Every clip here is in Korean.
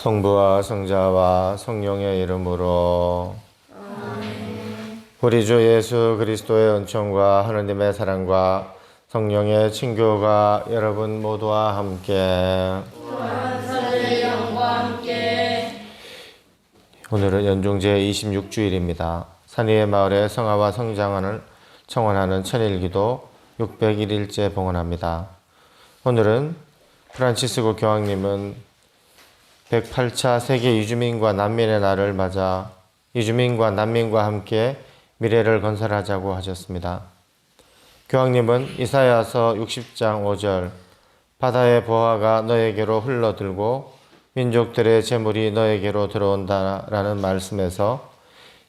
성부와 성자와 성령의 이름으로 아멘. 우리 주 예수 그리스도의 은총과 하느님의 사랑과 성령의 친교가 여러분 모두와 함께 천사의 영과 함께. 오늘은 연중제 26주일입니다. 산위의 마을의 성화와 성장을 청원하는 천일기도 601일째 봉헌합니다. 오늘은 프란치스코 교황님은 108차 세계 이주민과 난민의 날을 맞아 이주민과 난민과 함께 미래를 건설하자고 하셨습니다. 교황님은 이사야서 60장 5절 바다의 보화가 너에게로 흘러들고 민족들의 재물이 너에게로 들어온다라는 말씀에서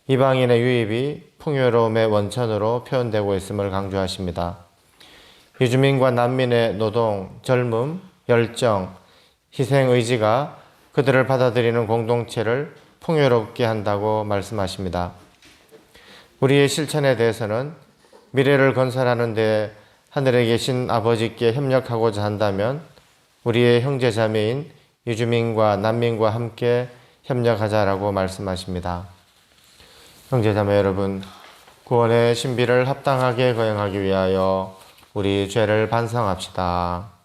이방인의 유입이 풍요로움의 원천으로 표현되고 있음을 강조하십니다. 이주민과 난민의 노동, 젊음, 열정, 희생 의지가 그들을 받아들이는 공동체를 풍요롭게 한다고 말씀하십니다. 우리의 실천에 대해서는 미래를 건설하는 데 하늘에 계신 아버지께 협력하고자 한다면 우리의 형제자매인 이주민과 난민과 함께 협력하자라고 말씀하십니다. 형제자매 여러분, 구원의 신비를 합당하게 거행하기 위하여 우리 죄를 반성합시다.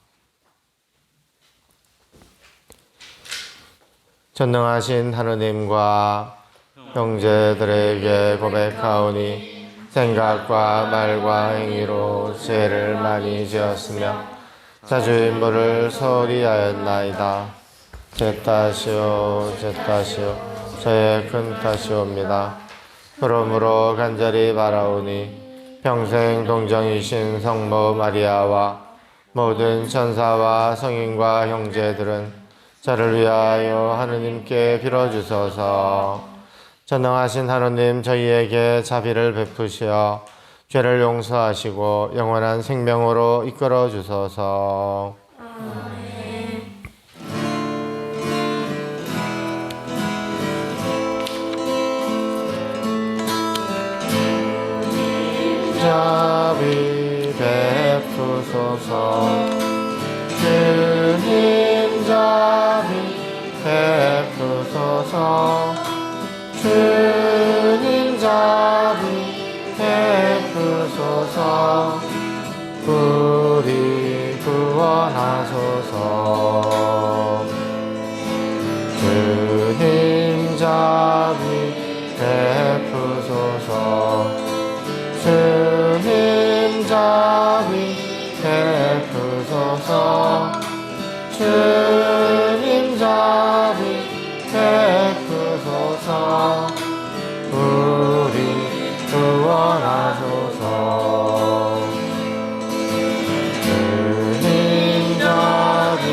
전능하신 하느님과 형제들에게 고백하오니 생각과 말과 행위로 죄를 많이 지었으며 자주인물을 소홀히 하였나이다. 제 탓이요 저의 큰 탓이옵니다. 그러므로 간절히 바라오니 평생 동정이신 성모 마리아와 모든 천사와 성인과 형제들은 저를 위하여 하느님께 빌어주소서. 전능하신 하느님 저희에게 자비를 베푸시어 죄를 용서하시고 영원한 생명으로 이끌어 주소서. 아멘. 자비 베푸소서. 주님 자비 베푸소서. 주님 자비 베푸소서. 우리 구원하소서. 주님 자비 베푸소서. 주님 자비 베푸소서. 주님 자비 베푸소서. 우리 구원하소서. 주님 자비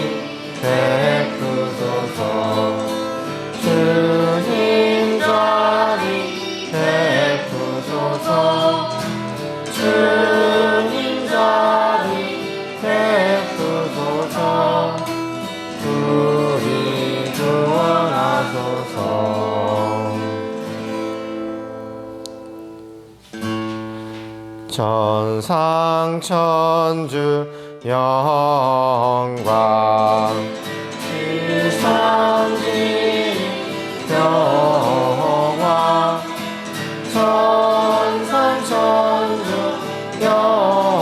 베푸소서. 주님 자비 베푸소서. 주님 자비 베푸소서. 우리 구원하소서. 천상천주 영광 지상진 영광 천상천주 영광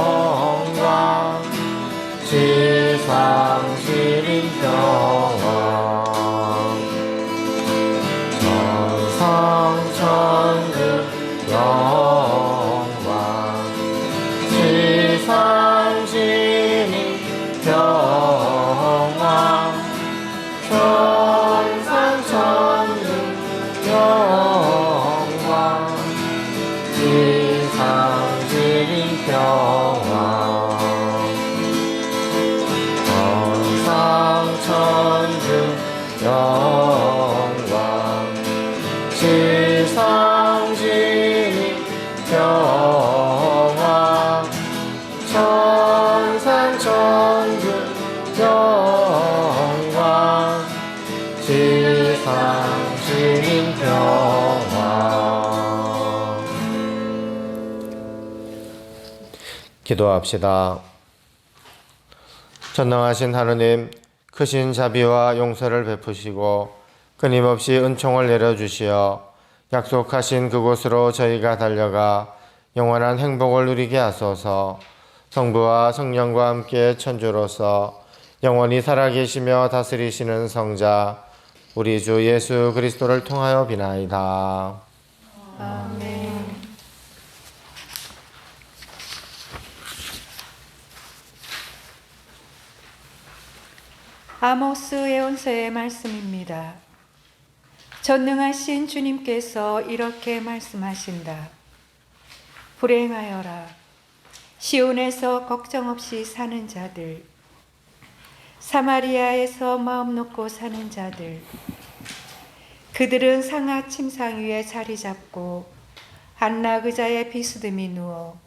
지상진 영광 천상천주 영광 지상진 영광 천상천주 영광 지상진 영광 천상천주 영광 지상진 영광 천상천주 영광 지상진 영광. 기도합시다. 전능하신 하느님, 크신 자비와 용서를 베푸시고 끊임없이 은총을 내려주시어 약속하신 그곳으로 저희가 달려가 영원한 행복을 누리게 하소서. 성부와 성령과 함께 천주로서 영원히 살아계시며 다스리시는 성자 우리 주 예수 그리스도를 통하여 비나이다. 아멘. 아모스 예언서의 말씀입니다. 전능하신 주님께서 이렇게 말씀하신다. 불행하여라. 시온에서 걱정 없이 사는 자들, 사마리아에서 마음 놓고 사는 자들, 그들은 상하 침상 위에 자리 잡고 한낮 의자에 비스듬히 누워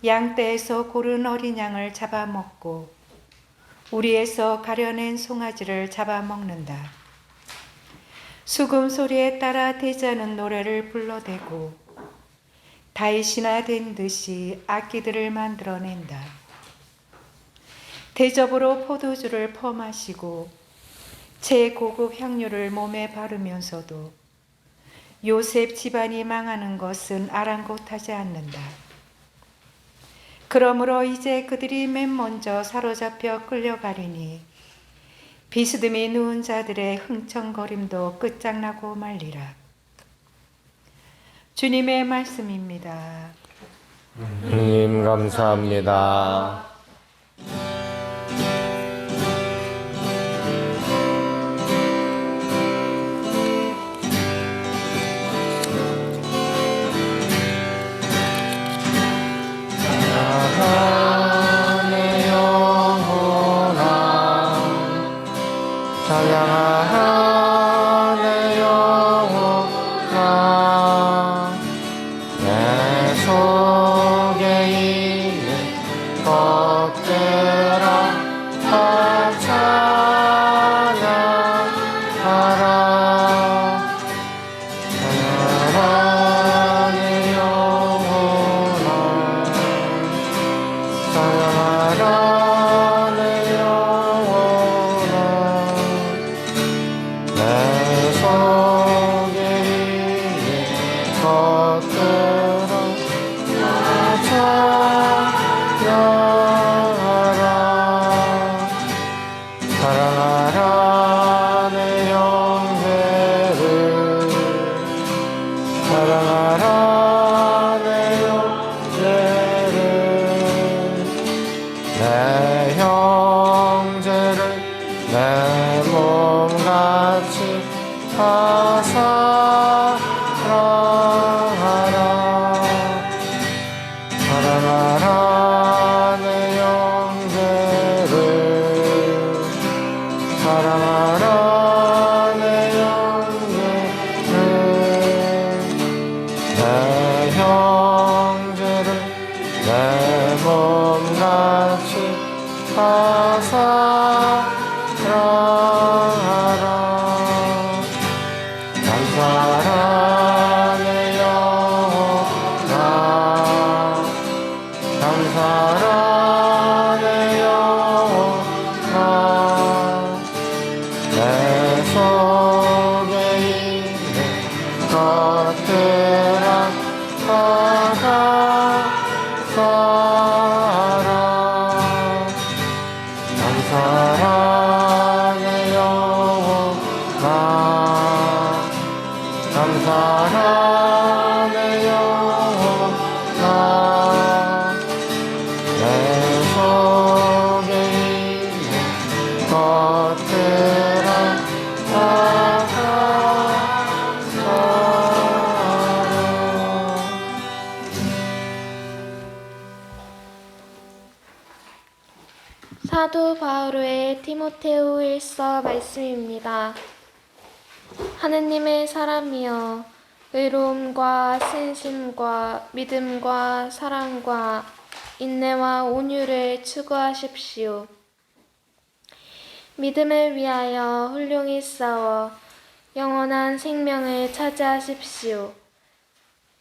양떼에서 고른 어린 양을 잡아먹고 우리에서 가려낸 송아지를 잡아먹는다. 수금 소리에 따라 대자는 노래를 불러대고 다윗이나 된 듯이 악기들을 만들어낸다. 대접으로 포도주를 퍼마시고 최고급 향료를 몸에 바르면서도 요셉 집안이 망하는 것은 아랑곳하지 않는다. 그러므로 이제 그들이 맨 먼저 사로잡혀 끌려가리니 비스듬히 누운 자들의 흥청거림도 끝장나고 말리라. 주님의 말씀입니다. 주님 감사합니다. 찬양하네 영혼아, 찬양하네 영혼아, 내 속에 있는 것들아 다 찬양하라. 찬양하네 영혼아, 찬양하라 내 영혼아, 내 속에 있는 것들아 다 찬양하라. 사랑하라 내 영혼을, 사랑하라 내 형제를, 내 형제를 내 몸같이 다 사랑하라. 사랑하라 내 형제를, 사랑하라 내 형제를, 내 형제를 내 몸같이 다 사랑하라. 감사하라 내 영혼아, 감사하라 내 영혼아, 내 속에 있는 것들아 다 감사하라. 감사하라 내 영혼아, 감사하라 내 영혼아, 내 속에 있는 것들아 다 감사하라. 사도 바울의 디모데후 일서 말씀입니다. 하느님의 사람이여, 의로움과 신심과 믿음과 사랑과 인내와 온유를 추구하십시오. 믿음을 위하여 훌륭히 싸워 영원한 생명을 차지하십시오.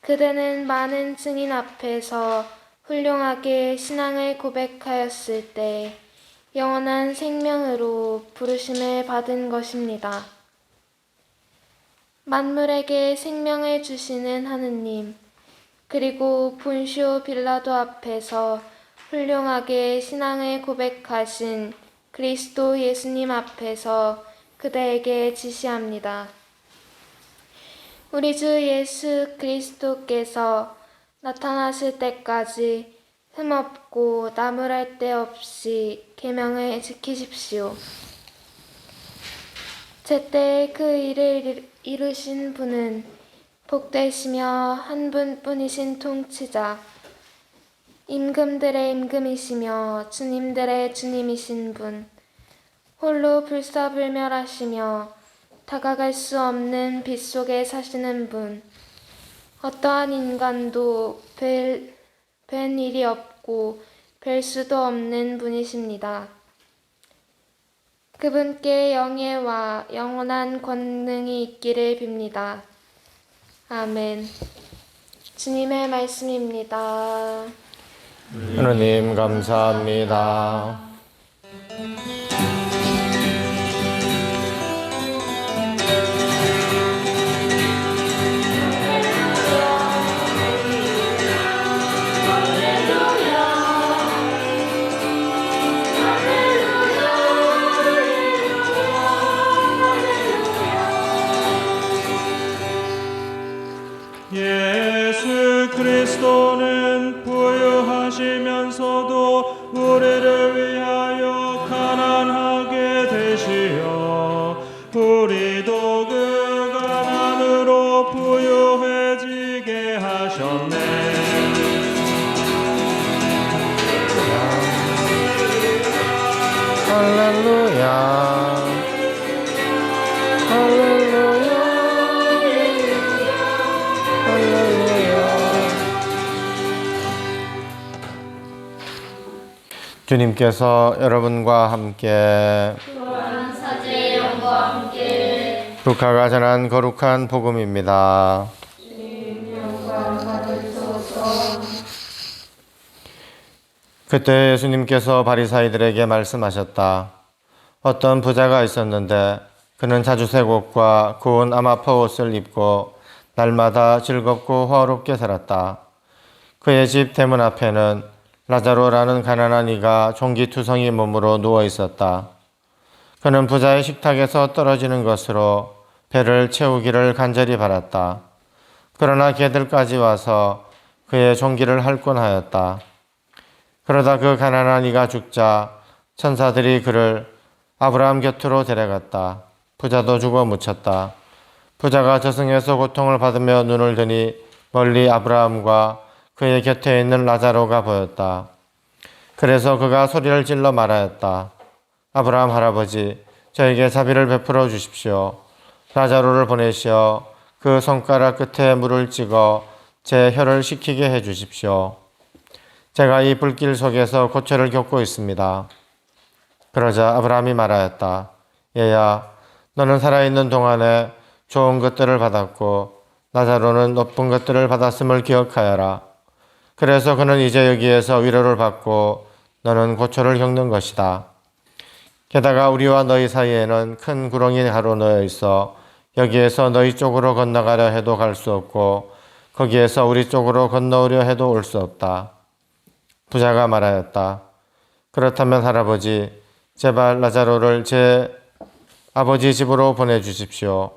그대는 많은 증인 앞에서 훌륭하게 신앙을 고백하였을 때 영원한 생명으로 부르심을 받은 것입니다. 만물에게 생명을 주시는 하느님, 그리고 본시오 빌라도 앞에서 훌륭하게 신앙을 고백하신 그리스도 예수님 앞에서 그대에게 지시합니다. 우리 주 예수 그리스도께서 나타나실 때까지 흠없고 나무랄 데 없이 계명을 지키십시오. 제때 그 일을 이루신 분은 복되시며 한 분뿐이신 통치자, 임금들의 임금이시며 주님들의 주님이신 분, 홀로 불사불멸하시며 다가갈 수 없는 빛 속에 사시는 분, 어떠한 인간도 뵐 일이 없고 뵐 수도 없는 분이십니다. 그분께 영예와 영원한 권능이 있기를 빕니다. 아멘. 주님의 말씀입니다. 하느님 감사합니다. 예수 그리스도는 부유하시면서도 우리를 위하여 가난하게 되시어 우리도 그 가난으로 부유해지게 하셨네. 할렐루야. 할렐루야. 주님께서 여러분과 함께 루카가 전한 거룩한 복음입니다. 그때 예수님께서 바리사이들에게 말씀하셨다. 어떤 부자가 있었는데 그는 자주색 옷과 고운 아마포 옷을 입고 날마다 즐겁고 화롭게 살았다. 그의 집 대문 앞에는 라자로라는 가난한 이가 종기투성이 몸으로 누워 있었다. 그는 부자의 식탁에서 떨어지는 것으로 배를 채우기를 간절히 바랐다. 그러나 개들까지 와서 그의 종기를 핥곤 하였다. 그러다 그 가난한 이가 죽자 천사들이 그를 아브라함 곁으로 데려갔다. 부자도 죽어 묻혔다. 부자가 저승에서 고통을 받으며 눈을 드니 멀리 아브라함과 그의 곁에 있는 라자로가 보였다. 그래서 그가 소리를 질러 말하였다. 아브라함 할아버지, 저에게 자비를 베풀어 주십시오. 라자로를 보내시어 그 손가락 끝에 물을 찍어 제 혀를 식히게 해 주십시오. 제가 이 불길 속에서 고초를 겪고 있습니다. 그러자 아브라함이 말하였다. 얘야, 너는 살아있는 동안에 좋은 것들을 받았고 라자로는 높은 것들을 받았음을 기억하여라. 그래서 그는 이제 여기에서 위로를 받고 너는 고초를 겪는 것이다. 게다가 우리와 너희 사이에는 큰 구렁이 가로 놓여 있어 여기에서 너희 쪽으로 건너가려 해도 갈 수 없고 거기에서 우리 쪽으로 건너오려 해도 올 수 없다. 부자가 말하였다. 그렇다면 할아버지, 제발 라자로를 제 아버지 집으로 보내주십시오.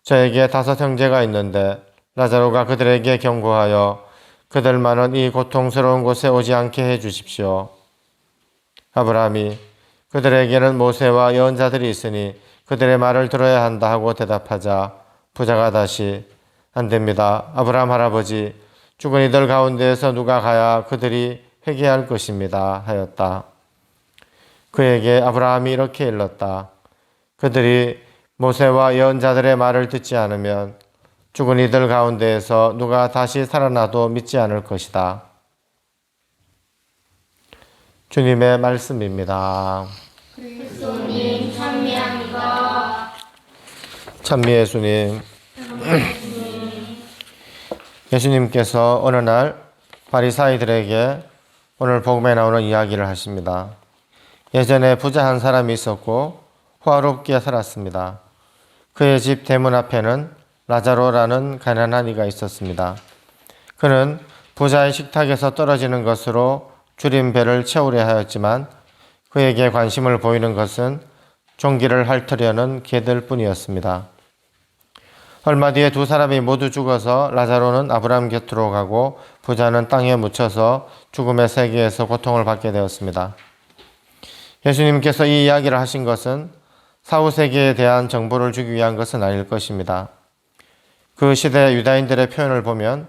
저에게 5 형제가 있는데 라자로가 그들에게 경고하여 그들만은 이 고통스러운 곳에 오지 않게 해 주십시오. 아브라함이 그들에게는 모세와 예언자들이 있으니 그들의 말을 들어야 한다 하고 대답하자 부자가 다시 안 됩니다. 아브라함 할아버지, 죽은 이들 가운데에서 누가 가야 그들이 회개할 것입니다 하였다. 그에게 아브라함이 이렇게 일렀다. 그들이 모세와 예언자들의 말을 듣지 않으면 죽은 이들 가운데에서 누가 다시 살아나도 믿지 않을 것이다. 주님의 말씀입니다. 그리스도님 찬미합니다. 찬미 예수님. 예수님께서 어느 날 바리사이들에게 오늘 복음에 나오는 이야기를 하십니다. 예전에 부자 한 사람이 있었고 화롭게 살았습니다. 그의 집 대문 앞에는 라자로라는 가난한 이가 있었습니다. 그는 부자의 식탁에서 떨어지는 것으로 줄인 배를 채우려 하였지만 그에게 관심을 보이는 것은 종기를 핥으려는 개들 뿐이었습니다. 얼마 뒤에 두 사람이 모두 죽어서 라자로는 아브라함 곁으로 가고 부자는 땅에 묻혀서 죽음의 세계에서 고통을 받게 되었습니다. 예수님께서 이 이야기를 하신 것은 사후세계에 대한 정보를 주기 위한 것은 아닐 것입니다. 그 시대 유다인들의 표현을 보면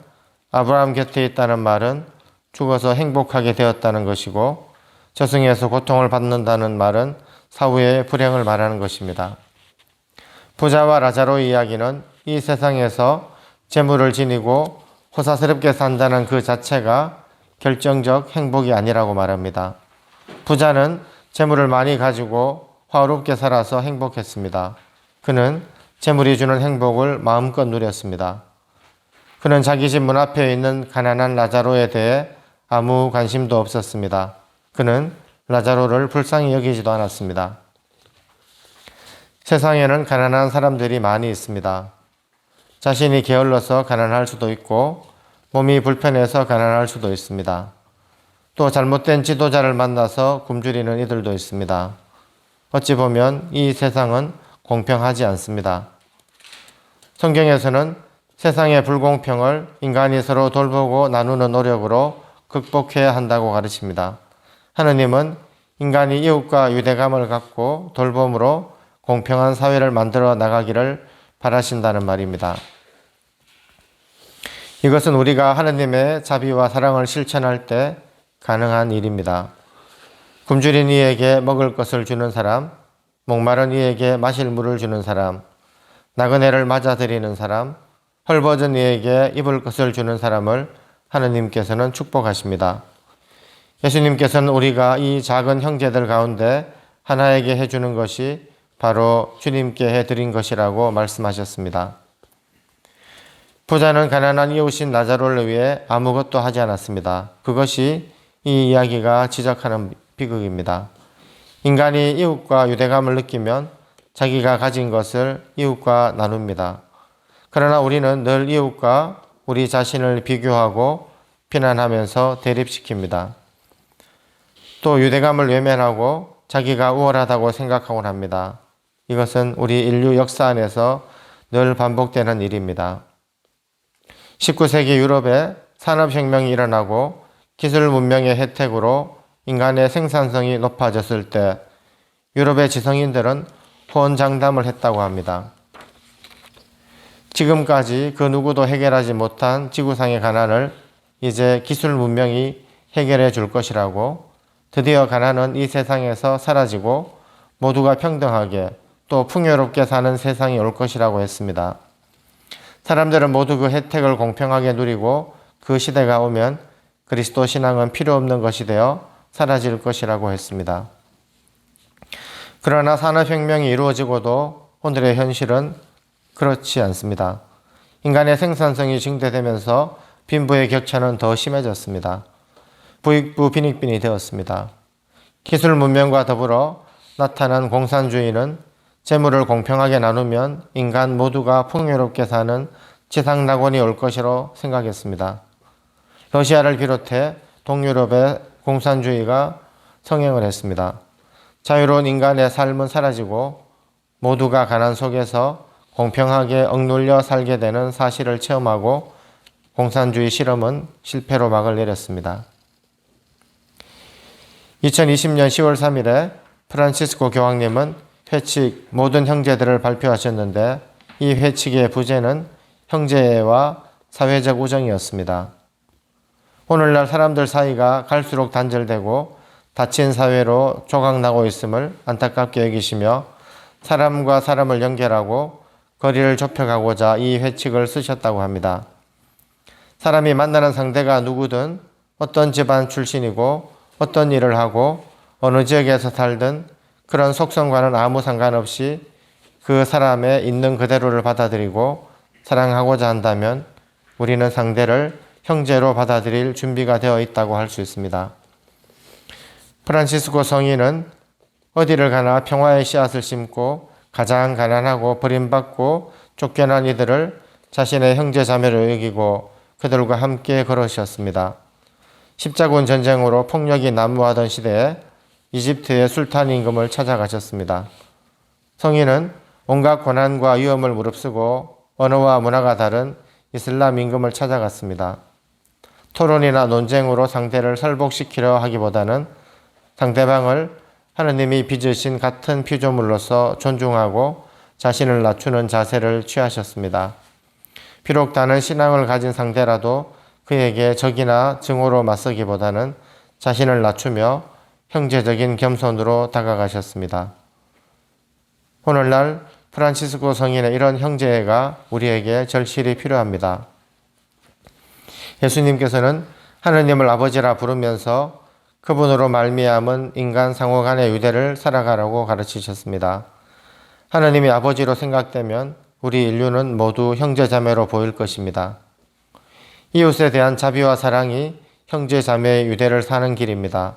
아브라함 곁에 있다는 말은 죽어서 행복하게 되었다는 것이고 저승에서 고통을 받는다는 말은 사후의 불행을 말하는 것입니다. 부자와 라자로의 이야기는 이 세상에서 재물을 지니고 호사스럽게 산다는 그 자체가 결정적 행복이 아니라고 말합니다. 부자는 재물을 많이 가지고 화롭게 살아서 행복했습니다. 그는 재물이 주는 행복을 마음껏 누렸습니다. 그는 자기 집 문 앞에 있는 가난한 라자로에 대해 아무 관심도 없었습니다. 그는 라자로를 불쌍히 여기지도 않았습니다. 세상에는 가난한 사람들이 많이 있습니다. 자신이 게을러서 가난할 수도 있고 몸이 불편해서 가난할 수도 있습니다. 또 잘못된 지도자를 만나서 굶주리는 이들도 있습니다. 어찌 보면 이 세상은 공평하지 않습니다. 성경에서는 세상의 불공평을 인간이 서로 돌보고 나누는 노력으로 극복해야 한다고 가르칩니다. 하느님은 인간이 이웃과 유대감을 갖고 돌봄으로 공평한 사회를 만들어 나가기를 바라신다는 말입니다. 이것은 우리가 하느님의 자비와 사랑을 실천할 때 가능한 일입니다. 굶주린 이에게 먹을 것을 주는 사람, 목마른 이에게 마실 물을 주는 사람, 나그네를 맞아들이는 사람, 헐벗은 이에게 입을 것을 주는 사람을 하느님께서는 축복하십니다. 예수님께서는 우리가 이 작은 형제들 가운데 하나에게 해주는 것이 바로 주님께 해드린 것이라고 말씀하셨습니다. 부자는 가난한 이웃인 라자로를 위해 아무것도 하지 않았습니다. 그것이 이 이야기가 지적하는 비극입니다. 인간이 이웃과 유대감을 느끼면 자기가 가진 것을 이웃과 나눕니다. 그러나 우리는 늘 이웃과 우리 자신을 비교하고 비난하면서 대립시킵니다. 또 유대감을 외면하고 자기가 우월하다고 생각하곤 합니다. 이것은 우리 인류 역사 안에서 늘 반복되는 일입니다. 19세기 유럽에 산업혁명이 일어나고 기술 문명의 혜택으로 인간의 생산성이 높아졌을 때 유럽의 지성인들은 호언장담을 했다고 합니다. 지금까지 그 누구도 해결하지 못한 지구상의 가난을 이제 기술 문명이 해결해 줄 것이라고, 드디어 가난은 이 세상에서 사라지고 모두가 평등하게 또 풍요롭게 사는 세상이 올 것이라고 했습니다. 사람들은 모두 그 혜택을 공평하게 누리고 그 시대가 오면 그리스도 신앙은 필요 없는 것이 되어 사라질 것이라고 했습니다. 그러나 산업혁명이 이루어지고도 오늘의 현실은 그렇지 않습니다. 인간의 생산성이 증대되면서 빈부의 격차는 더 심해졌습니다. 부익부 빈익빈이 되었습니다. 기술 문명과 더불어 나타난 공산주의는 재물을 공평하게 나누면 인간 모두가 풍요롭게 사는 지상낙원이 올 것이라고 생각했습니다. 러시아를 비롯해 동유럽의 공산주의가 성행을 했습니다. 자유로운 인간의 삶은 사라지고 모두가 가난 속에서 공평하게 억눌려 살게 되는 사실을 체험하고 공산주의 실험은 실패로 막을 내렸습니다. 2020년 10월 3일에 프란치스코 교황님은 회칙 모든 형제들을 발표하셨는데 이 회칙의 부제는 형제와 사회적 우정이었습니다. 오늘날 사람들 사이가 갈수록 단절되고 닫힌 사회로 조각나고 있음을 안타깝게 여기시며 사람과 사람을 연결하고 거리를 좁혀가고자 이 회칙을 쓰셨다고 합니다. 사람이 만나는 상대가 누구든 어떤 집안 출신이고 어떤 일을 하고 어느 지역에서 살든 그런 속성과는 아무 상관없이 그 사람의 있는 그대로를 받아들이고 사랑하고자 한다면 우리는 상대를 형제로 받아들일 준비가 되어 있다고 할 수 있습니다. 프란치스코 성인은 어디를 가나 평화의 씨앗을 심고 가장 가난하고 버림받고 쫓겨난 이들을 자신의 형제 자매를 여기고 그들과 함께 걸으셨습니다. 십자군 전쟁으로 폭력이 난무하던 시대에 이집트의 술탄 임금을 찾아가셨습니다. 성인은 온갖 고난과 위험을 무릅쓰고 언어와 문화가 다른 이슬람 임금을 찾아갔습니다. 토론이나 논쟁으로 상대를 설복시키려 하기보다는 상대방을 하느님이 빚으신 같은 피조물로서 존중하고 자신을 낮추는 자세를 취하셨습니다. 비록 다른 신앙을 가진 상대라도 그에게 적이나 증오로 맞서기보다는 자신을 낮추며 형제적인 겸손으로 다가가셨습니다. 오늘날 프란치스코 성인의 이런 형제애가 우리에게 절실히 필요합니다. 예수님께서는 하느님을 아버지라 부르면서 그분으로 말미암은 인간 상호 간의 유대를 살아가라고 가르치셨습니다. 하느님이 아버지로 생각되면 우리 인류는 모두 형제자매로 보일 것입니다. 이웃에 대한 자비와 사랑이 형제자매의 유대를 사는 길입니다.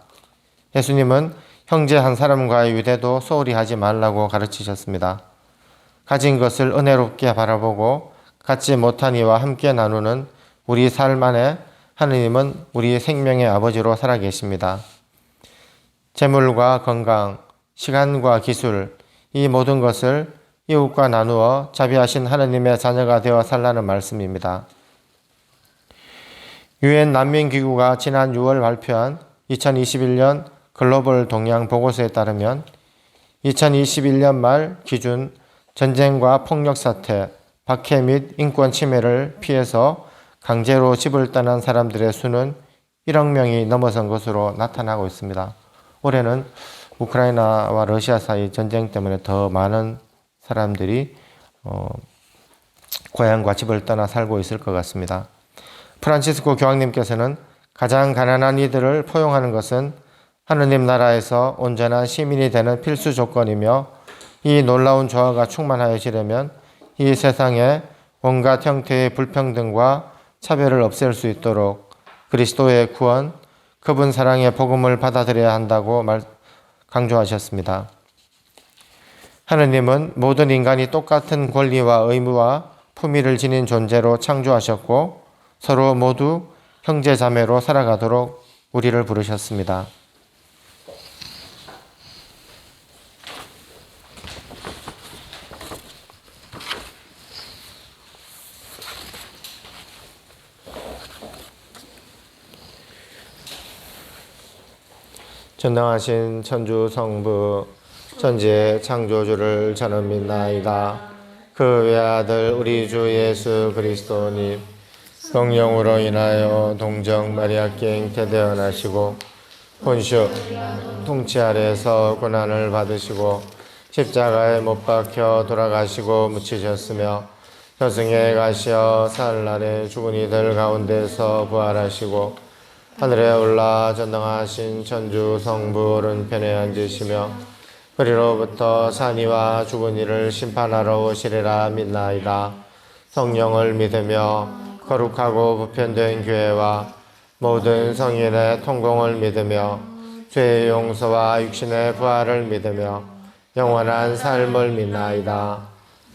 예수님은 형제 한 사람과의 유대도 소홀히 하지 말라고 가르치셨습니다. 가진 것을 은혜롭게 바라보고 갖지 못한 이와 함께 나누는 우리 삶 안에 하느님은 우리 생명의 아버지로 살아계십니다. 재물과 건강, 시간과 기술, 이 모든 것을 이웃과 나누어 자비하신 하느님의 자녀가 되어 살라는 말씀입니다. 유엔 난민기구가 지난 6월 발표한 2021년 글로벌 동향 보고서에 따르면 2021년 말 기준 전쟁과 폭력 사태, 박해 및 인권 침해를 피해서 강제로 집을 떠난 사람들의 수는 1억 명이 넘어선 것으로 나타나고 있습니다. 올해는 우크라이나와 러시아 사이 전쟁 때문에 더 많은 사람들이 고향과 집을 떠나 살고 있을 것 같습니다. 프란치스코 교황님께서는 가장 가난한 이들을 포용하는 것은 하느님 나라에서 온전한 시민이 되는 필수 조건이며 이 놀라운 조화가 충만하여지려면 이 세상에 온갖 형태의 불평등과 차별을 없앨 수 있도록 그리스도의 구원, 그분 사랑의 복음을 받아들여야 한다고 강조하셨습니다. 하느님은 모든 인간이 똑같은 권리와 의무와 품위를 지닌 존재로 창조하셨고 서로 모두 형제 자매로 살아가도록 우리를 부르셨습니다. 전능하신 천주 성부 천지의 창조주를 저는 믿나이다. 그 외아들 우리 주 예수 그리스도님 성령으로 인하여 동정 마리아께 잉태되어 나시고 본시오 통치 아래에서 고난을 받으시고 십자가에 못 박혀 돌아가시고 묻히셨으며 저승에 가시어 사흘날에 죽은 이들 가운데서 부활하시고 하늘에 올라 전능하신 천주 성부 오른편에 앉으시며 그리로부터 산이와 죽은 이를 심판하러 오시리라 믿나이다. 성령을 믿으며 거룩하고 보편된 교회와 모든 성인의 통공을 믿으며 죄의 용서와 육신의 부활을 믿으며 영원한 삶을 믿나이다.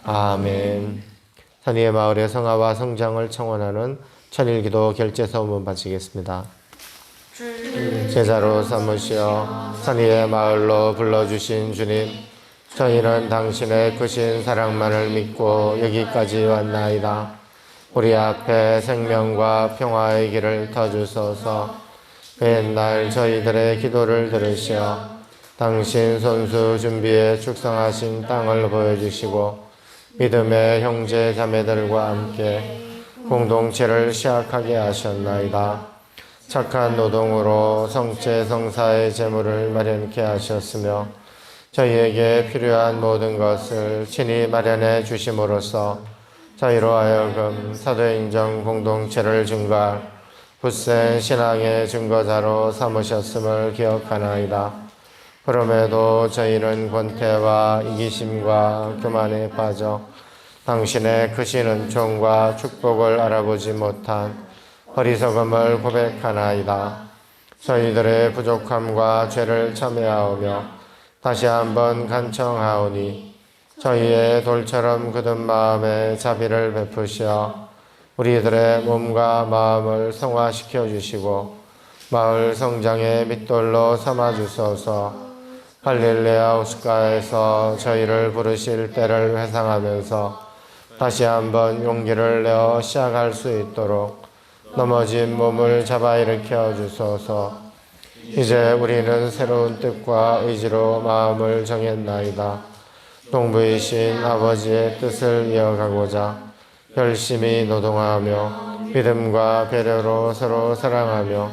아멘. 산위의 마을의 성화와 성장을 청원하는 천일기도 결제서문 바치겠습니다. 제자로 삼으시어 산위의 마을로 불러주신 주님, 저희는 당신의 크신 사랑만을 믿고 여기까지 왔나이다. 우리 앞에 생명과 평화의 길을 터주소서. 맨날 저희들의 기도를 들으시어 당신 손수 준비에 축성하신 땅을 보여주시고 믿음의 형제 자매들과 함께 공동체를 시작하게 하셨나이다. 착한 노동으로 성체 성사의 재물을 마련케 하셨으며 저희에게 필요한 모든 것을 친히 마련해 주심으로써 저희로 하여금 사도행정 공동체를 증거할 굳센 신앙의 증거자로 삼으셨음을 기억하나이다. 그럼에도 저희는 권태와 이기심과 교만에 빠져 당신의 크신 은총과 축복을 알아보지 못한 어리석음을 고백하나이다. 저희들의 부족함과 죄를 참회하오며 다시 한번 간청하오니 저희의 돌처럼 굳은 마음에 자비를 베푸시어 우리들의 몸과 마음을 성화시켜 주시고 마을 성장의 밑돌로 삼아 주소서. 갈릴레아 호숫가에서 저희를 부르실 때를 회상하면서 다시 한번 용기를 내어 시작할 수 있도록 넘어진 몸을 잡아 일으켜 주소서. 이제 우리는 새로운 뜻과 의지로 마음을 정했나이다. 동부이신 아버지의 뜻을 이어가고자 열심히 노동하며 믿음과 배려로 서로 사랑하며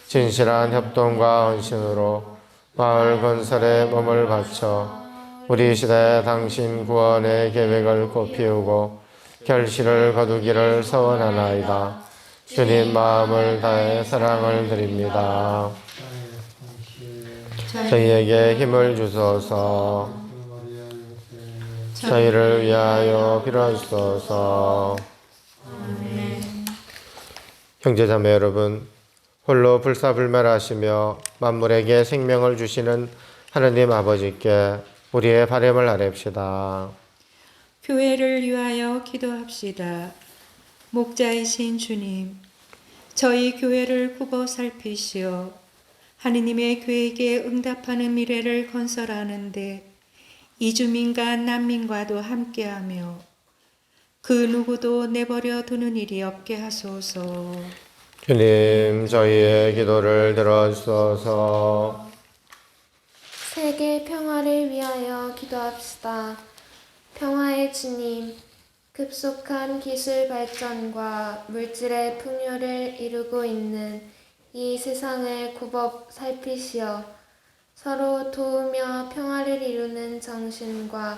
진실한 협동과 헌신으로 마을 건설에 몸을 바쳐 우리 시대 당신 구원의 계획을 꽃피우고 결실을 거두기를 소원하나이다. 주님 마음을 다해 사랑을 드립니다. 저희에게 힘을 주소서. 저희를 위하여 빌어주소서. 형제자매 여러분, 홀로 불사불멸하시며 만물에게 생명을 주시는 하느님 아버지께 우리의 바람을 아뢰읍시다. 교회를 위하여 기도합시다. 목자이신 주님, 저희 교회를 굽어 살피시어 하느님의 계획에 응답하는 미래를 건설하는데 이주민과 난민과도 함께하며 그 누구도 내버려 두는 일이 없게 하소서. 주님, 저희의 기도를 들어주소서. 세계 평화를 위하여 기도합시다. 평화의 주님, 급속한 기술 발전과 물질의 풍요를 이루고 있는 이 세상을 굽어 살피시어 서로 도우며 평화를 이루는 정신과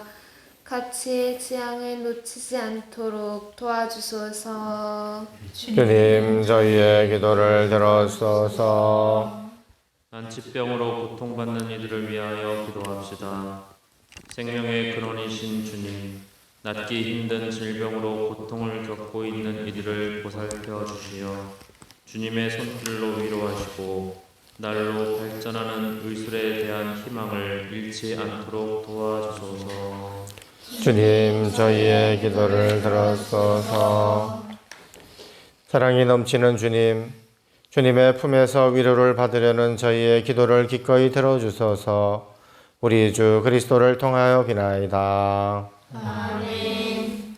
가치의 지향을 놓치지 않도록 도와주소서. 주님, 저희의 기도를 들어주소서. 난치병으로 고통받는 이들을 위하여 기도합시다. 생명의 근원이신 주님, 낫기 힘든 질병으로 고통을 겪고 있는 이들을 보살펴 주시어 주님의 손길로 위로하시고 날로 발전하는 의술에 대한 희망을 잃지 않도록 도와주소서. 주님, 저희의 기도를 들어주소서. 사랑이 넘치는 주님, 주님의 품에서 위로를 받으려는 저희의 기도를 기꺼이 들어주소서. 우리 주 그리스도를 통하여 비나이다. 아멘.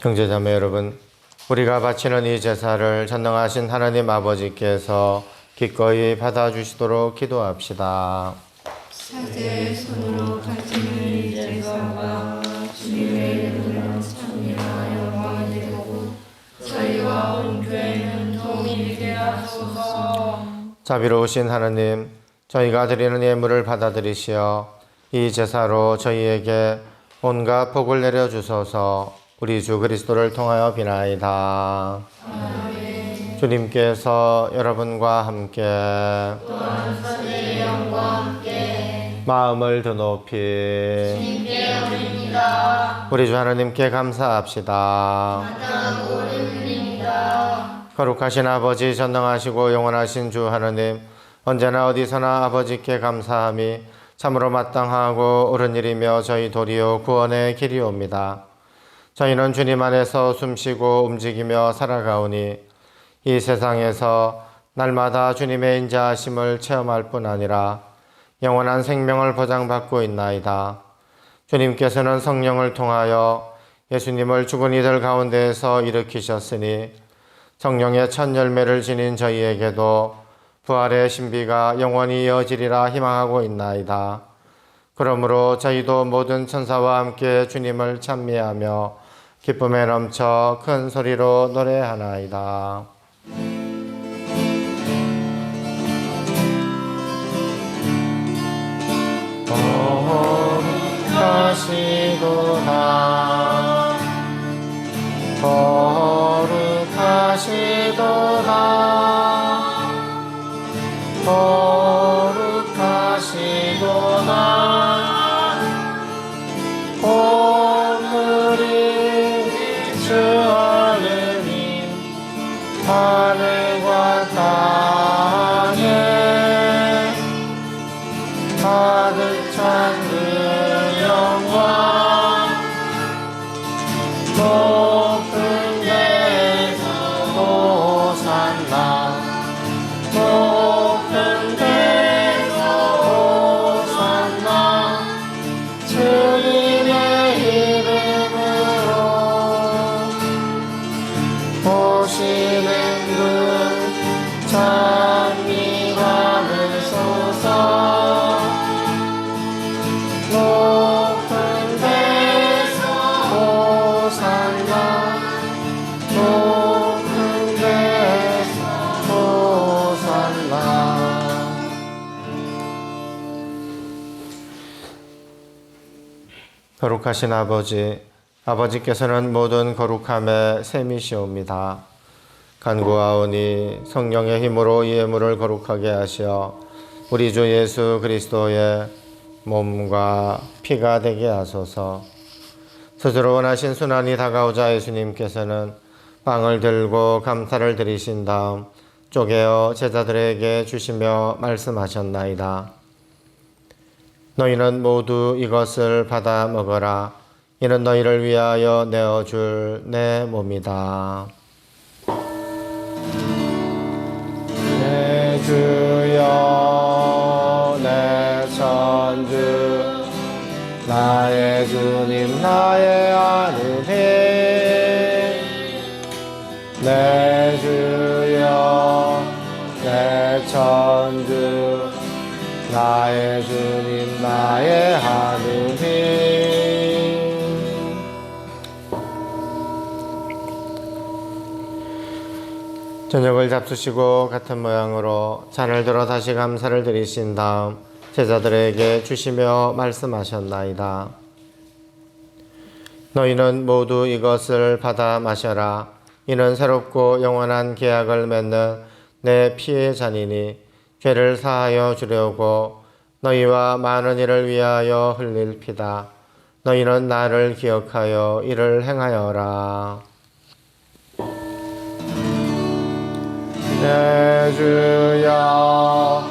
형제자매 여러분, 우리가 바치는 이 제사를 전능하신 하나님 아버지께서 기꺼이 받아주시도록 기도합시다. 사제 손으로 바치는 이 제사와 주님의 이름을 참여하여 영광을 보고 저희와 온 교회는 동일하게 하소서. 자비로우신 하나님, 저희가 드리는 예물을 받아들이시어 이 제사로 저희에게 온갖 복을 내려주소서. 우리 주 그리스도를 통하여 비나이다. 아멘. 주님께서 여러분과 함께 또한 선의 영과 함께 마음을 더 높이 주님께 올립니다. 우리 주 하나님께 감사합시다. 마땅하고 옳은 일입니다. 거룩하신 아버지, 전능하시고 영원하신 주 하느님, 언제나 어디서나 아버지께 감사함이 참으로 마땅하고 옳은 일이며 저희 도리어 구원의 길이옵니다. 저희는 주님 안에서 숨쉬고 움직이며 살아가오니 이 세상에서 날마다 주님의 인자하심을 체험할 뿐 아니라 영원한 생명을 보장받고 있나이다. 주님께서는 성령을 통하여 예수님을 죽은 이들 가운데에서 일으키셨으니 성령의 첫 열매를 지닌 저희에게도 부활의 신비가 영원히 이어지리라 희망하고 있나이다. 그러므로 저희도 모든 천사와 함께 주님을 찬미하며 기쁨에 넘쳐 큰 소리로 노래하나이다. 거룩하시도다 거룩하시도다 거룩하시도다 오늘이 주 하느님 하늘과 땅에 가득 찬 그 영광 높은 데서 호산나 높은 데서 호산나 주님의 이름으로 오시는 분 찬미 받으소서. 높은 데서 호산나 높은 데서 호산나. 거룩하신 아버지, 아버지께서는 모든 거룩함의 셈이시옵니다. 간구하오니 성령의 힘으로 이 예물을 거룩하게 하시어 우리 주 예수 그리스도의 몸과 피가 되게 하소서. 스스로 원하신 순환이 다가오자 예수님께서는 빵을 들고 감사를 드리신 다음 쪼개어 제자들에게 주시며 말씀하셨나이다. 너희는 모두 이것을 받아 먹어라. 이는 너희를 위하여 내어줄 내 몸이다. 내 주여 내 천주 나의 주님 나의 하느님 내 주여 내 천주 나의 주님 나의 하느님. 저녁을 잡수시고 같은 모양으로 잔을 들어 다시 감사를 드리신 다음 제자들에게 주시며 말씀하셨나이다. 너희는 모두 이것을 받아 마셔라. 이는 새롭고 영원한 계약을 맺는 내 피의 잔이니 죄를 사하여 주려고 너희와 많은 이를 위하여 흘릴 피다. 너희는 나를 기억하여 이를 행하여라. 내 주여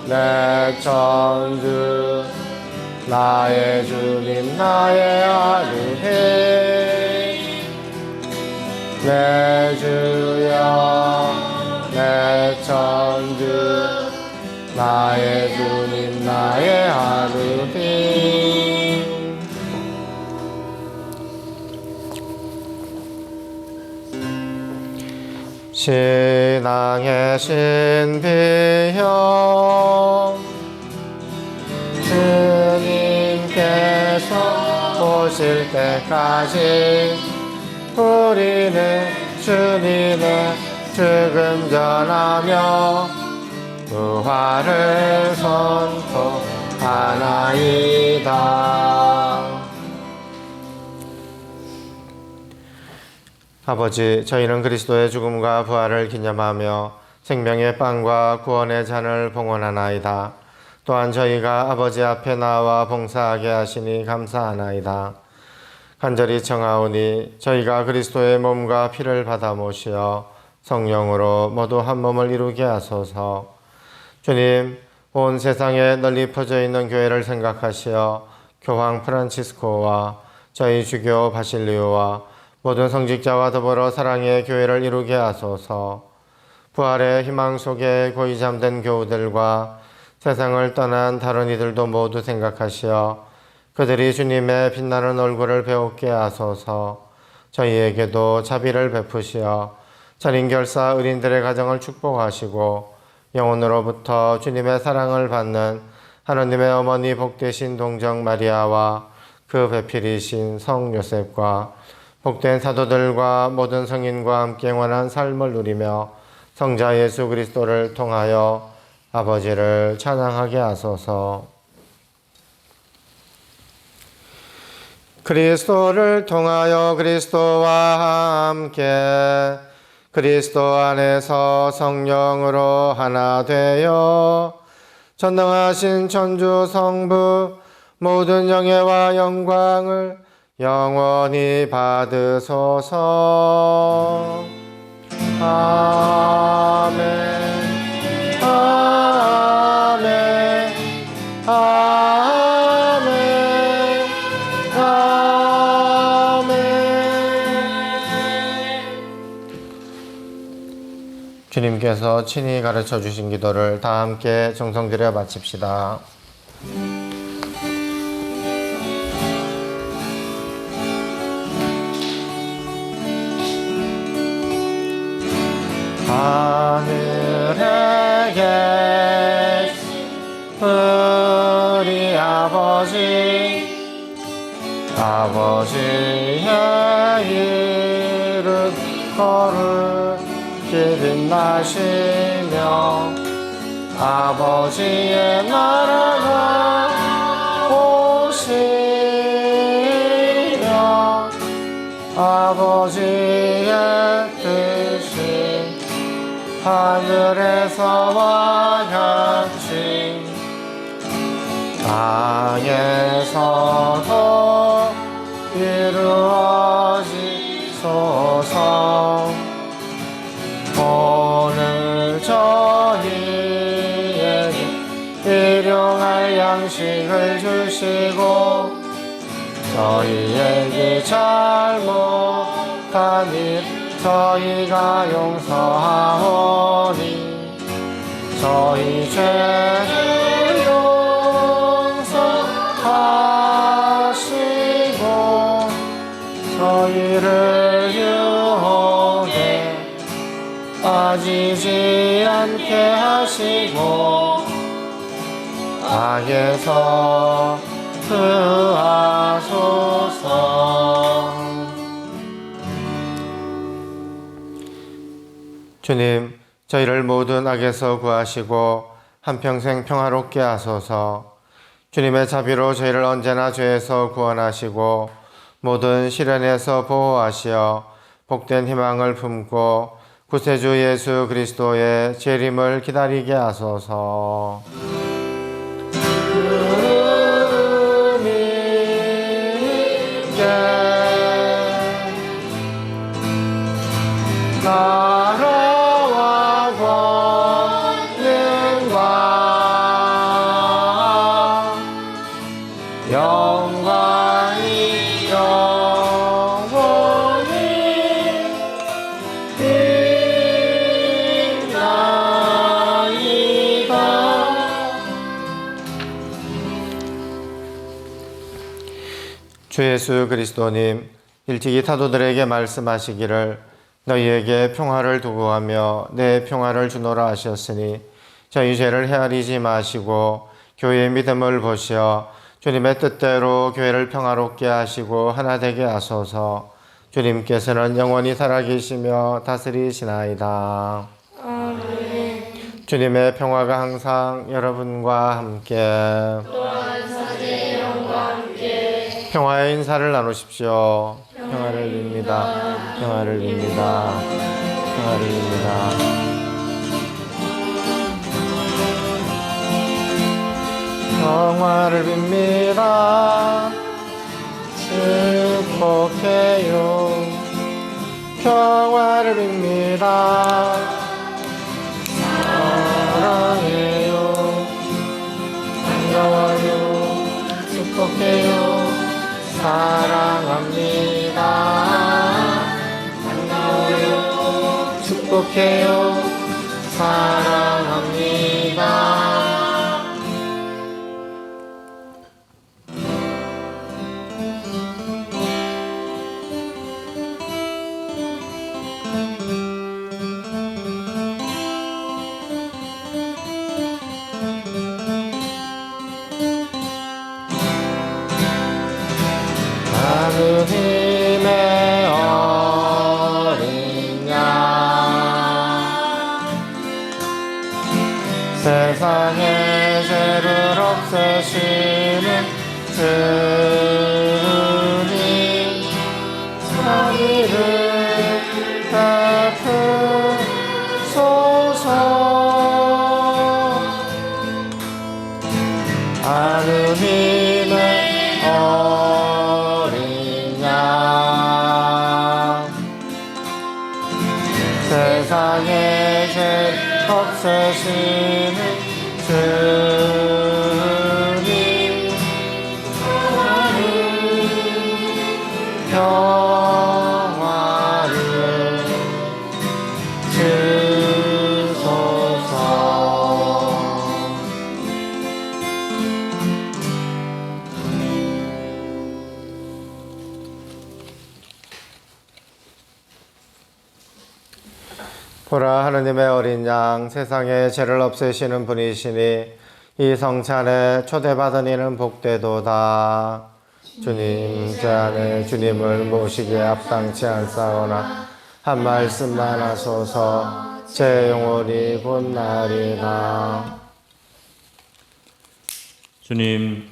내 천주 나의 주님 나의 하느님 내 주여 내 천주 나의 주님 나의 하느님. 신앙의 신비여 주님께서 오실 때까지 우리는 주님의 죽음 전하며 부활을 선포하나이다. 아버지, 저희는 그리스도의 죽음과 부활을 기념하며 생명의 빵과 구원의 잔을 봉헌하나이다. 또한 저희가 아버지 앞에 나와 봉사하게 하시니 감사하나이다. 간절히 청하오니 저희가 그리스도의 몸과 피를 받아 모시어 성령으로 모두 한 몸을 이루게 하소서. 주님, 온 세상에 널리 퍼져 있는 교회를 생각하시어 교황 프란치스코와 저희 주교 바실리오와 모든 성직자와 더불어 사랑의 교회를 이루게 하소서. 부활의 희망 속에 고이 잠든 교우들과 세상을 떠난 다른 이들도 모두 생각하시어 그들이 주님의 빛나는 얼굴을 배우게 하소서. 저희에게도 자비를 베푸시어 전인결사 의린들의 가정을 축복하시고 영혼으로부터 주님의 사랑을 받는 하느님의 어머니 복되신 동정 마리아와 그 배필이신 성 요셉과 복된 사도들과 모든 성인과 함께 영원한 삶을 누리며 성자 예수 그리스도를 통하여 아버지를 찬양하게 하소서. 그리스도를 통하여 그리스도와 함께 그리스도 안에서 성령으로 하나 되어 전능하신 천주 성부 모든 영예와 영광을 영원히 받으소서. 아멘. 아멘. 아멘. 아멘. 주님께서 친히 가르쳐 주신 기도를 다 함께 정성들여 마칩시다. 하늘에 계신 우리 아버지의 이름 거룩히 빛나시며 아버지의 나라가 오시며 아버지의 뜻이 하늘에서와 같이 땅에서도 이루어지소서. 오늘 저희에게 일용할 양식을 주시고 저희에게 잘못한 일 저희가 용서하오니 저희 죄를 용서하시고 저희를 유혹에 빠지지 않게 하시고 악에서 구하소서. 주님, 저희를 모든 악에서 구하시고 한평생 평화롭게 하소서. 주님의 자비로 저희를 언제나 죄에서 구원하시고 모든 시련에서 보호하시어 복된 희망을 품고 구세주 예수 그리스도의 재림을 기다리게 하소서. 나라와 권능과 영광이 영원히 있나이다. 주 예수 그리스도님, 일찍이 사도들에게 말씀하시기를 너희에게 평화를 두고 가며 내 평화를 주노라 하셨으니 저희 죄를 헤아리지 마시고 교회의 믿음을 보시어 주님의 뜻대로 교회를 평화롭게 하시고 하나 되게 하소서. 주님께서는 영원히 살아계시며 다스리시나이다. 아멘. 주님의 평화가 항상 여러분과 함께 또한 사제의 영과 함께 평화의 인사를 나누십시오. 평화를 빕니다. 평화를 빕니다. 평화를 빕니다. 평화를 빕니다. 축복해요. 평화를 빕니다. 사랑해요. 반가워요. 축복해요. 사랑합니다. 반가워요. 축복해요. 사랑합니다. 하느님의 어린 양 세상의 죄를 없애시는 주님 자비를 베푸소서. 하느님의 어린 양 세상의 죄 없애시는 주님 평화를 주소서. 보라, 하느님의 어린 양 세상의 죄를 없애시는 분이시니 이 성찬에 초대받은 이는 복되도다. 주님 제 안에 주님을 모시기에 합당치 않사오나 한 말씀만 하소서. 제 영혼이 곧나리다. 주님,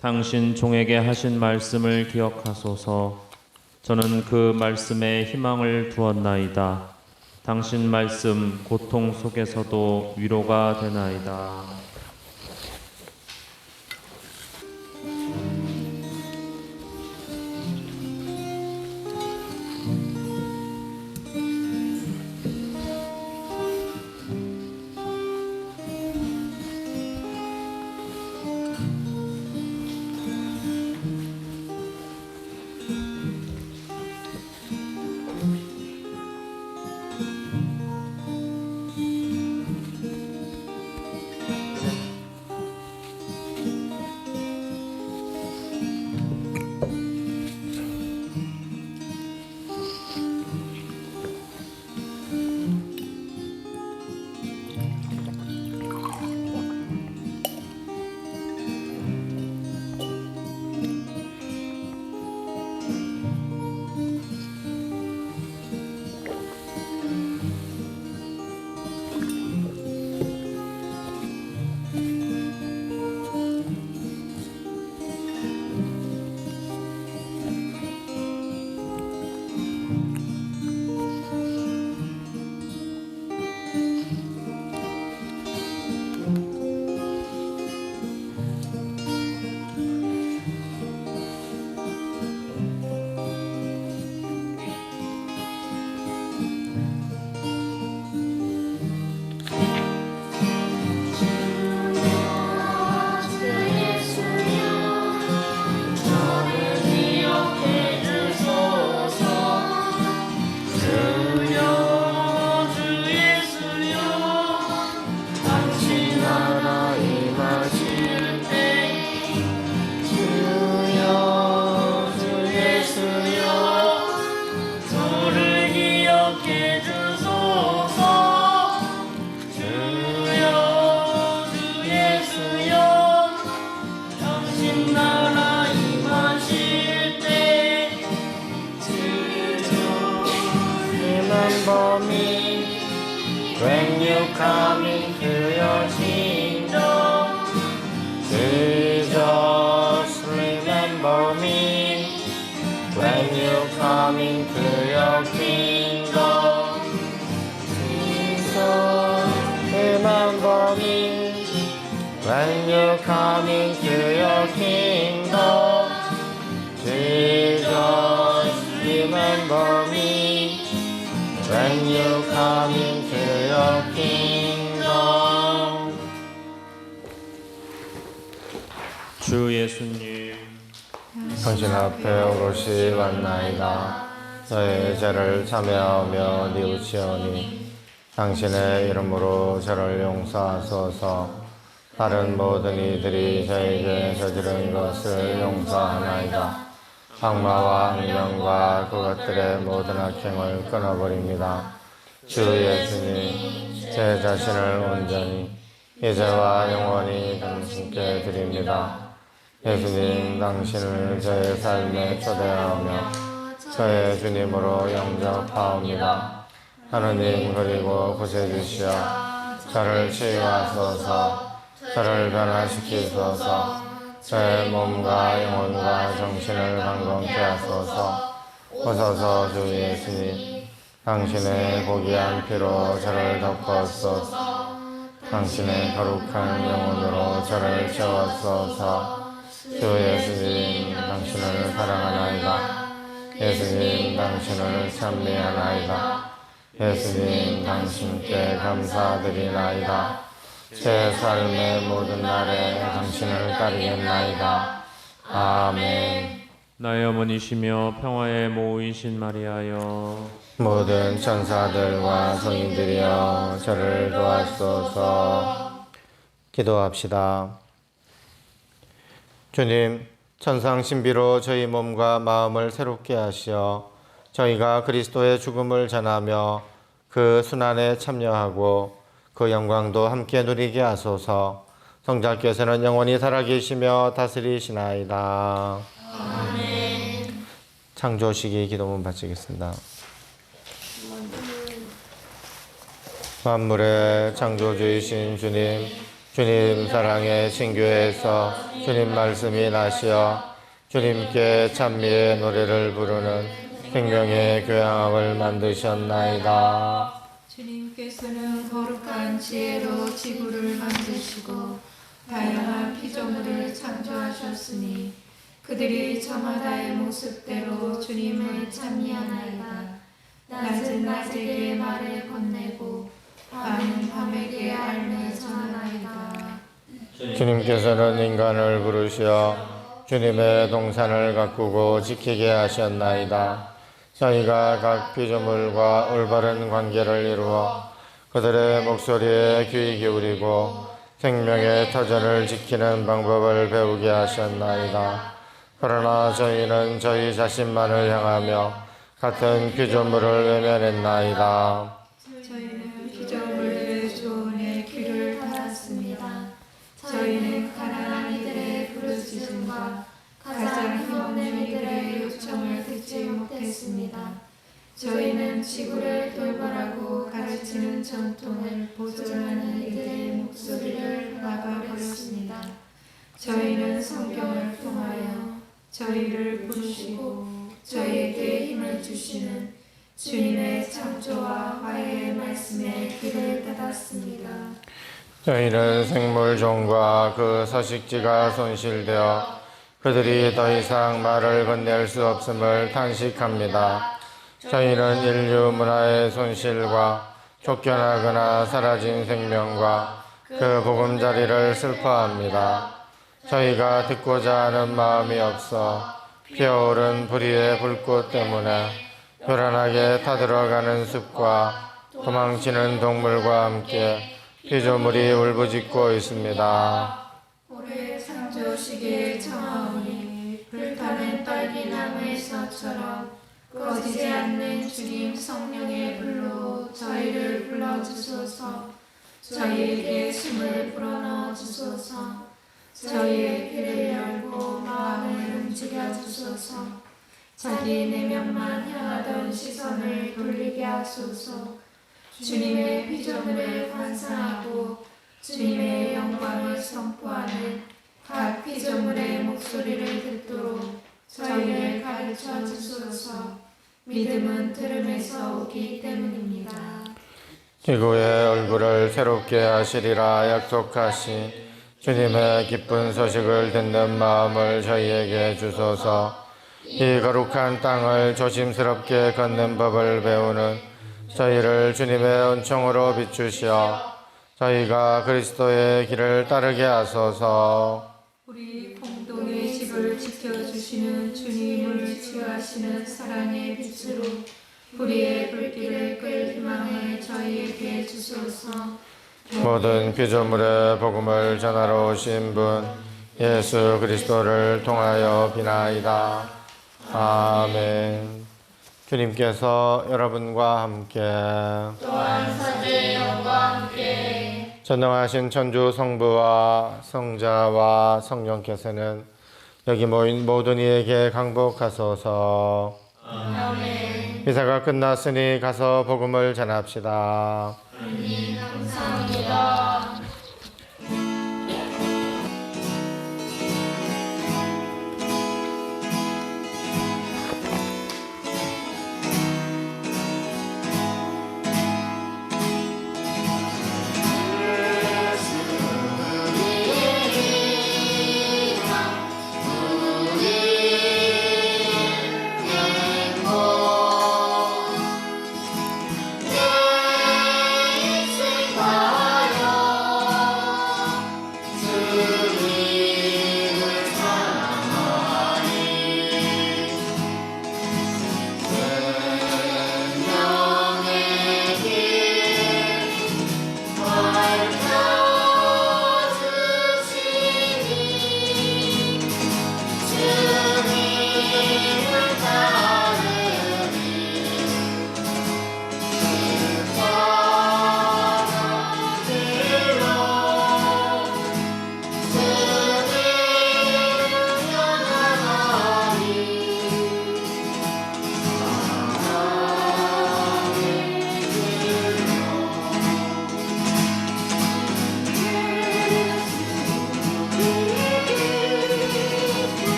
당신 종에게 하신 말씀을 기억하소서. 저는 그 말씀에 희망을 두었나이다. 당신 말씀 고통 속에서도 위로가 되나이다. remember me when you come into your kingdom. Jesus, remember me when you come into your kingdom. Jesus, remember me when you come into your kingdom. Jesus, remember me When you come into your kingdom. 주 예수님, 당신 앞에 오롯이 왔나이다. 저의 죄를 참여하며 뉘우치오니 당신의 이름으로 저를 용서하소서. 다른 모든 이들이 저에게 저지른 것을 용서하나이다. 악마와 악령과 그것들의 모든 악행을 끊어버립니다. 주 예수님, 제 자신을 온전히 이제와 영원히 당신께 드립니다. 예수님, 당신을 저의 삶에 초대하며 저의 주님으로 영접하옵니다. 하느님, 그리고 구세주시여, 저를 치유하소서. 저를 변화시키소서. 저의 몸과 영혼과 정신을 강건케 하소서. 오소서 주 예수님, 당신의 고귀한 피로 저를 덮었소서. 당신의 거룩한 영혼으로 저를 채웠소서. 주 예수님, 당신을 사랑하나이다. 예수님, 당신을 찬미하나이다. 예수님, 당신께 감사드리나이다. 제 삶의 모든 날에 당신을 따르겠나이다. 아멘. 나의 어머니시며 평화의 모이신 마리아여, 모든 천사들과 성인들이여 저를 도와주소서. 기도합시다. 주님, 천상 신비로 저희 몸과 마음을 새롭게 하시어 저희가 그리스도의 죽음을 전하며 그 순환에 참여하고 그 영광도 함께 누리게 하소서. 성자께서는 영원히 살아계시며 다스리시나이다. 아멘. 창조시기 기도문 바치겠습니다. 만물의 창조주이신 주님, 주님 사랑의 친교에서 주님 말씀이 나시어 주님께 찬미의 노래를 부르는 생명의 교양학을 만드셨나이다. 주님께서는 거룩한 지혜로 지구를 만드시고 다양한 피조물을 창조하셨으니 그들이 저마다의 모습대로 주님을 찬미하나이다. 낮은 낮에게 말을 건네고 밤은 밤에게 알매 전하나이다. 주님께서는 인간을 부르시어 주님의 동산을 가꾸고 지키게 하셨나이다. 저희가 각 피조물과 올바른 관계를 이루어 그들의 목소리에 귀 기울이고 생명의 터전을 지키는 방법을 배우게 하셨나이다. 그러나 저희는 저희 자신만을 향하며 같은 피조물을 외면했나이다. 저희는 피조물들의 조언에 귀를 닫았습니다. 저희는 가난한 이들의 부르짖음과 가장 힘없는 이들의 요청을 듣지 못했습니다. 저희는 지구를 돌보라고 가르치는 전통을 보존하는 이들의 목소리를 막아버렸습니다. 저희는 성경을 통하여 저희를 부르시고 저희에게 힘을 주시는 주님의 창조와 화해의 말씀에 귀를 닫았습니다. 저희는 생물종과 그 서식지가 손실되어 그들이 더 이상 말을 건넬 수 없음을 탄식합니다. 저희는 인류 문화의 손실과 쫓겨나거나 사라진 생명과 그 보금자리를 슬퍼합니다. 저희가 듣고자 하는 마음이 없어 피어오른 불의의 불꽃 때문에 요란하게 타들어가는 숲과 도망치는 동물과 함께 피조물이 울부짖고 있습니다. 올해 창조시기에 청하오니 불타는 떨기나무의 서처럼 꺼지지 않는 주님 성령의 불로 저희를 불러주소서. 저희에게 숨을 불어넣어 주소서. 저희의 귀를 열고 마음을 움직여 주소서. 자기 내면만 향하던 시선을 돌리게 하소서. 주님의 피조물을 관상하고 주님의 영광을 선포하는 각 피조물의 목소리를 듣도록 저희를 가르쳐 주소서. 믿음은 들음에서 오기 때문입니다. 지구의 얼굴을 새롭게 하시리라 약속하신 주님의 기쁜 소식을 듣는 마음을 저희에게 주소서. 이 거룩한 땅을 조심스럽게 걷는 법을 배우는 저희를 주님의 은총으로 비추시어 저희가 그리스도의 길을 따르게 하소서. 우리 공동의 집을 지켜주시는 주님을 치유하시는 사랑의 빛으로 불의의 불길을 끌 희망을 저희에게 주소서. 모든 피조물의 복음을 전하러 오신 분 예수 그리스도를 통하여 비나이다. 아멘. 주님께서 여러분과 함께 또한 사제의 영과 함께 전능하신 천주 성부와 성자와 성령께서는 여기 모인 모든 이에게 강복하소서. 아멘. 미사가 끝났으니 가서 복음을 전합시다. 아멘.